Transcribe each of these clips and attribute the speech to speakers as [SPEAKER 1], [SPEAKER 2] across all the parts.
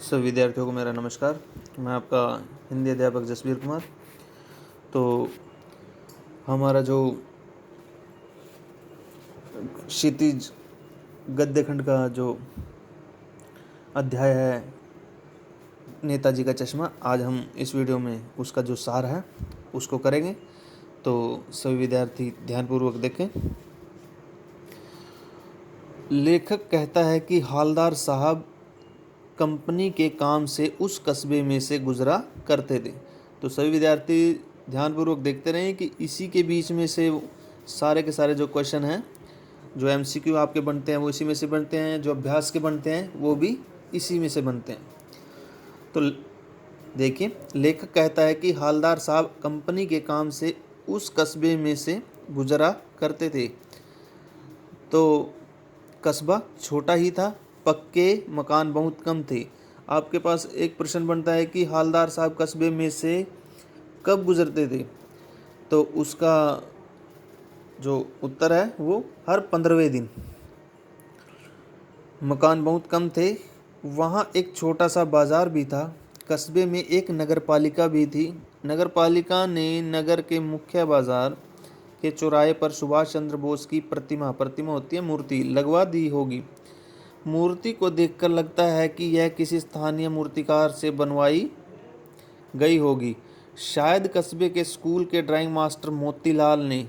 [SPEAKER 1] सभी विद्यार्थियों को मेरा नमस्कार। मैं आपका हिंदी अध्यापक जसवीर कुमार। तो हमारा जो क्षितिज गद्य खंड का जो अध्याय है नेताजी का चश्मा, आज हम इस वीडियो में उसका जो सार है उसको करेंगे। तो सभी विद्यार्थी ध्यानपूर्वक देखें। लेखक कहता है कि हालदार साहब कंपनी के काम से उस कस्बे में से गुजरा करते थे। तो सभी विद्यार्थी ध्यानपूर्वक देखते रहें कि इसी के बीच में से सारे के सारे जो क्वेश्चन हैं, जो एमसीक्यू आपके बनते हैं वो इसी में से बनते हैं, जो अभ्यास के बनते हैं वो भी इसी में से बनते हैं। तो देखिए, लेखक कहता है कि हालदार साहब कंपनी के काम से उस कस्बे में से गुजरा करते थे। तो कस्बा छोटा ही था, पक्के मकान बहुत कम थे। आपके पास एक प्रश्न बनता है कि हालदार साहब कस्बे में से कब गुजरते थे। तो उसका जो उत्तर है वो हर 15वें दिन। मकान बहुत कम थे, वहाँ एक छोटा सा बाज़ार भी था। कस्बे में एक नगरपालिका भी थी। नगरपालिका ने नगर के मुख्य बाज़ार के चौराहे पर सुभाष चंद्र बोस की प्रतिमा होती है मूर्ति लगवा दी होगी। मूर्ति को देखकर लगता है कि यह किसी स्थानीय मूर्तिकार से बनवाई गई होगी। शायद कस्बे के स्कूल के ड्राइंग मास्टर मोतीलाल ने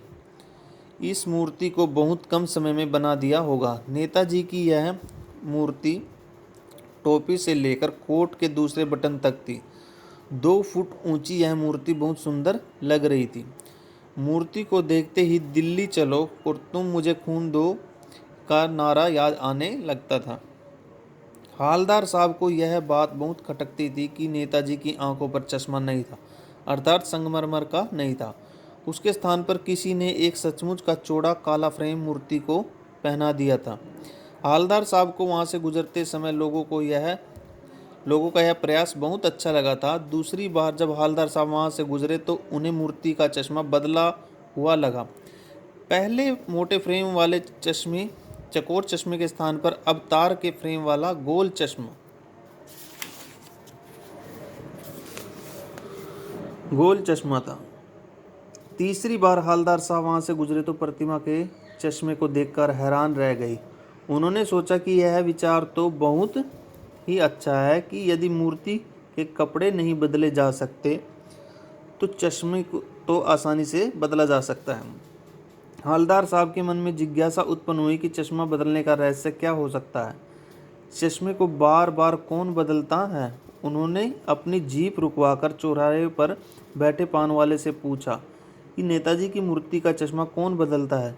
[SPEAKER 1] इस मूर्ति को बहुत कम समय में बना दिया होगा। नेताजी की यह मूर्ति टोपी से लेकर कोट के दूसरे बटन तक थी। 2 फुट ऊंची यह मूर्ति बहुत सुंदर लग रही थी। मूर्ति को देखते ही दिल्ली चलो और तुम मुझे खून दो का नारा याद आने लगता था। हालदार साहब को यह बात बहुत खटकती थी कि नेताजी की आंखों पर चश्मा नहीं था, अर्थात संगमरमर का नहीं था। उसके स्थान पर किसी ने एक सचमुच का चौड़ा काला फ्रेम मूर्ति को पहना दिया था। हालदार साहब को वहां से गुजरते समय लोगों का यह प्रयास बहुत अच्छा लगा था। दूसरी बार जब हालदार साहब वहां से गुजरे तो उन्हें मूर्ति का चश्मा बदला हुआ लगा। पहले मोटे फ्रेम वाले चकोर चश्मे के स्थान पर अब तार के फ्रेम वाला गोल चश्मा था। तीसरी बार हालदार साहब वहां से गुजरे तो प्रतिमा के चश्मे को देखकर हैरान रह गई। उन्होंने सोचा कि यह विचार तो बहुत ही अच्छा है कि यदि मूर्ति के कपड़े नहीं बदले जा सकते तो चश्मे को तो आसानी से बदला जा सकता है। हालदार साहब के मन में जिज्ञासा उत्पन्न हुई कि चश्मा बदलने का रहस्य क्या हो सकता है। चश्मे को बार बार कौन बदलता है। उन्होंने अपनी जीप रुकवाकर चौराहे पर बैठे पान वाले से पूछा कि नेताजी की मूर्ति का चश्मा कौन बदलता है।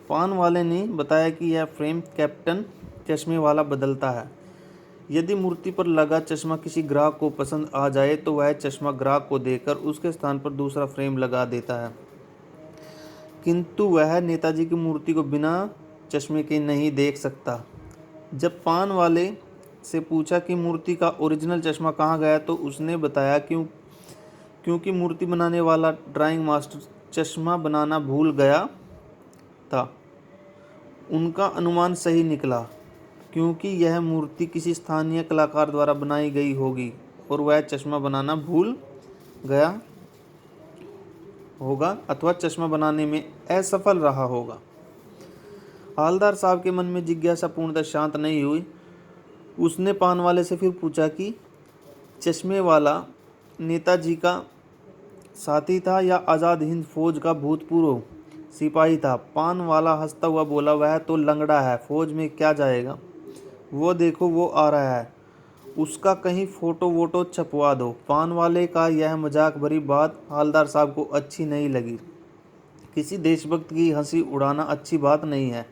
[SPEAKER 1] पान वाले ने बताया कि यह फ्रेम कैप्टन चश्मे वाला बदलता है। यदि मूर्ति पर लगा चश्मा किसी ग्राहक को पसंद आ जाए तो वह चश्मा ग्राहक को देकर उसके स्थान पर दूसरा फ्रेम लगा देता है, किंतु वह नेताजी की मूर्ति को बिना चश्मे के नहीं देख सकता। जब पान वाले से पूछा कि मूर्ति का ओरिजिनल चश्मा कहाँ गया तो उसने बताया क्योंकि मूर्ति बनाने वाला ड्राइंग मास्टर चश्मा बनाना भूल गया था। उनका अनुमान सही निकला, क्योंकि यह मूर्ति किसी स्थानीय कलाकार द्वारा बनाई गई होगी और वह चश्मा बनाना भूल गया होगा अथवा चश्मा बनाने में असफल रहा होगा। हालदार साहब के मन में जिज्ञासा पूर्णतः शांत नहीं हुई। उसने पान वाले से फिर पूछा कि चश्मे वाला नेताजी का साथी था या आज़ाद हिंद फौज का भूतपूर्व सिपाही था। पान वाला हंसता हुआ बोला, वह तो लंगड़ा है, फौज में क्या जाएगा। वो देखो वो आ रहा है, उसका कहीं फोटो वोटो छपवा दो। पान वाले का यह मजाक भरी बात हालदार साहब को अच्छी नहीं लगी। किसी देशभक्त की हंसी उड़ाना अच्छी बात नहीं है।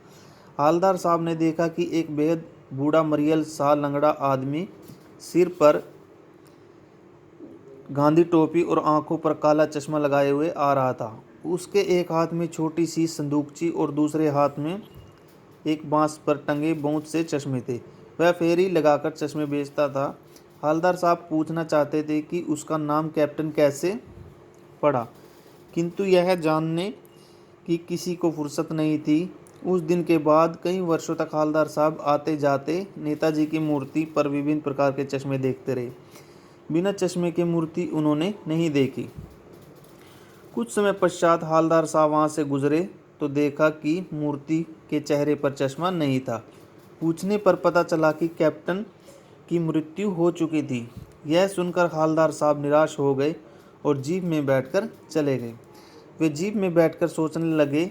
[SPEAKER 1] हालदार साहब ने देखा कि एक बेहद बूढ़ा मरियल सा लंगड़ा आदमी सिर पर गांधी टोपी और आंखों पर काला चश्मा लगाए हुए आ रहा था। उसके एक हाथ में छोटी सी संदूकची और दूसरे हाथ में एक बांस पर टंगे बहुत से चश्मे थे। वह फेरी लगाकर चश्मे बेचता था। हालदार साहब पूछना चाहते थे कि उसका नाम कैप्टन कैसे पड़ा, किंतु यह जानने की किसी को फुर्सत नहीं थी। उस दिन के बाद कई वर्षों तक हवलदार साहब आते जाते नेताजी की मूर्ति पर विभिन्न प्रकार के चश्मे देखते रहे। बिना चश्मे की मूर्ति उन्होंने नहीं देखी। कुछ समय पश्चात हवलदार साहब वहाँ से गुजरे तो देखा कि मूर्ति के चेहरे पर चश्मा नहीं था। पूछने पर पता चला कि कैप्टन की मृत्यु हो चुकी थी। यह सुनकर हवलदार साहब निराश हो गए और जीप में बैठकर चले गए। वे जीप में बैठकर सोचने लगे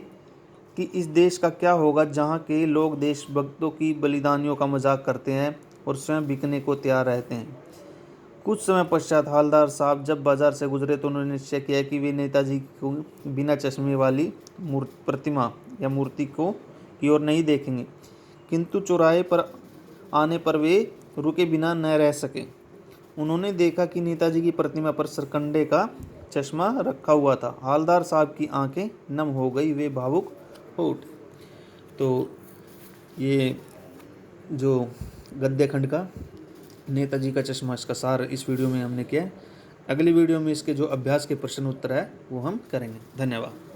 [SPEAKER 1] कि इस देश का क्या होगा जहाँ के लोग देशभक्तों की बलिदानियों का मजाक करते हैं और स्वयं बिकने को तैयार रहते हैं। कुछ समय पश्चात हवलदार साहब जब बाजार से गुजरे तो उन्होंने निश्चय किया कि वे नेताजी को बिना चश्मे वाली प्रतिमा या मूर्ति की ओर नहीं देखेंगे, किंतु चौराहे पर आने पर वे रुके बिना न रह सके। उन्होंने देखा कि नेताजी की प्रतिमा पर सरकंडे का चश्मा रखा हुआ था। हवलदार साहब की आंखें नम हो गई, वे भावुक हो उठे। तो ये जो गद्य खंड का नेताजी का चश्मा, इसका सार इस वीडियो में हमने किया है। अगली वीडियो में इसके जो अभ्यास के प्रश्न उत्तर है वो हम करेंगे। धन्यवाद।